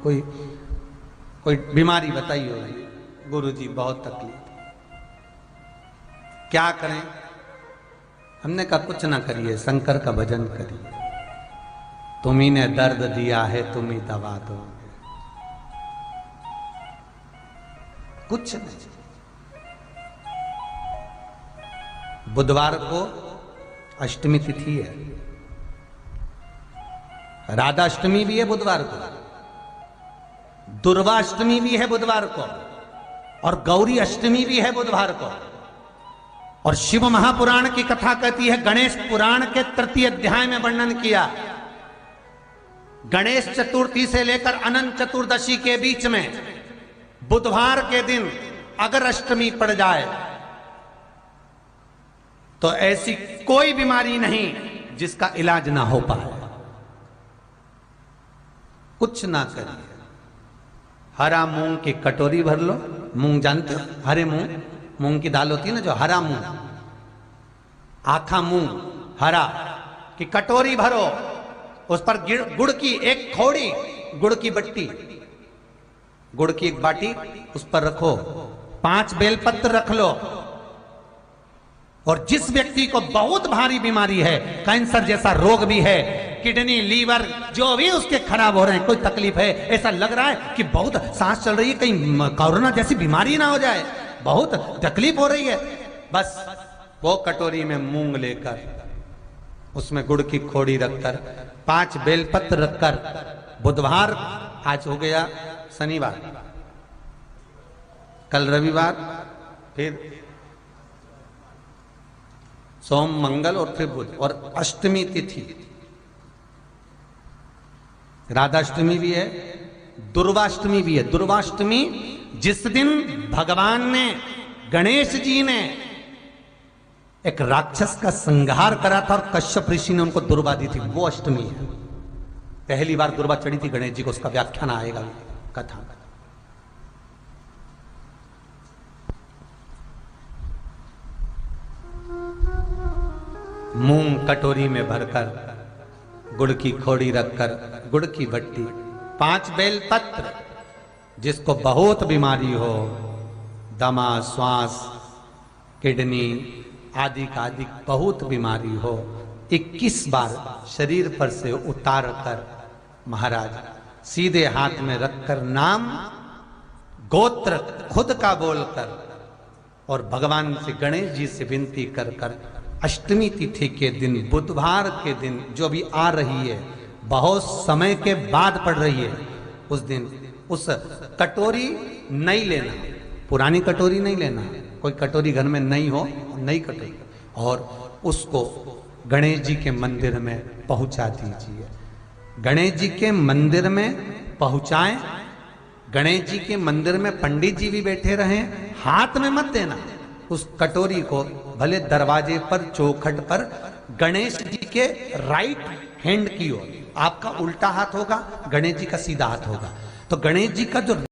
कोई बीमारी बताई होगी। गुरु जी बहुत तकलीफ, क्या करें। हमने कहा कुछ ना करिए, शंकर का भजन करिए, तुम्ही ने दर्द दिया है तुम ही दवा दोगे, कुछ नहीं। बुधवार को अष्टमी तिथि है, राधा अष्टमी भी है बुधवार को, दुर्गा अष्टमी भी है बुधवार को, और गौरी अष्टमी भी है बुधवार को। और शिव महापुराण की कथा कहती है, गणेश पुराण के तृतीय अध्याय में वर्णन किया, गणेश चतुर्थी से लेकर अनंत चतुर्दशी के बीच में बुधवार के दिन अगर अष्टमी पड़ जाए तो ऐसी कोई बीमारी नहीं जिसका इलाज ना हो पाए। कुछ ना करिए, हरा मूंग की कटोरी भर लो, मूंग जानते हो, हरे मूंग, मूंग की दाल होती है ना जो, हरा मूंग, आखा मूंग हरा की कटोरी भरो, उस पर गुड़ की एक खोड़ी, गुड़ की बट्टी, गुड़ की एक बाटी उस पर रखो, 5 बेलपत्र रख लो, और जिस व्यक्ति को बहुत भारी बीमारी है, कैंसर जैसा रोग भी है, किडनी लीवर जो भी उसके खराब हो रहे हैं, कोई तकलीफ है, ऐसा लग रहा है कि बहुत सांस चल रही है, कहीं कोरोना जैसी बीमारी ना हो जाए, बहुत तकलीफ हो रही है, बस वो कटोरी में मूंग लेकर उसमें गुड़ की खोड़ी रखकर 5 बेलपत्र रखकर, बुधवार आज हो गया, शनिवार, कल रविवार, फिर सोम मंगल और फिर बुध, और अष्टमी तिथि, राधाष्टमी भी है, दुर्वाष्टमी भी है। दुर्वाष्टमी जिस दिन भगवान ने, गणेश जी ने एक राक्षस का संहार करा था और कश्यप ऋषि ने उनको दुर्वा दी थी, वो अष्टमी है। पहली बार दुर्वा चढ़ी थी गणेश जी को, उसका व्याख्यान आएगा कथा। मूंग कटोरी में भरकर, गुड़ की खोड़ी रखकर, गुड़ की भट्टी, 5 बेलपत्र, जिसको बहुत बीमारी हो, दमा, श्वास, किडनी आदि का आदि बहुत बीमारी हो, 21 बार शरीर पर से उतार कर महाराज सीधे हाथ में रखकर नाम गोत्र खुद का बोलकर और भगवान से, गणेश जी से विनती कर कर अष्टमी तिथि के दिन, बुधवार के दिन जो भी आ रही है, बहुत समय के बाद पड़ रही है, उस दिन उस कटोरी नहीं लेना, पुरानी कटोरी नहीं लेना, कोई कटोरी घर में नहीं हो, नई कटोरी, और उसको गणेश जी के मंदिर में पहुंचा दीजिए। गणेश जी के मंदिर में पहुंचाएं, गणेश जी के मंदिर में पंडित जी भी बैठे रहें, हाथ में मत देना उस कटोरी को, भले दरवाजे पर, चौखट पर, गणेश जी के राइट हैंड की ओर, आपका उल्टा हाथ होगा, गणेश जी का सीधा हाथ होगा, तो गणेश जी का जो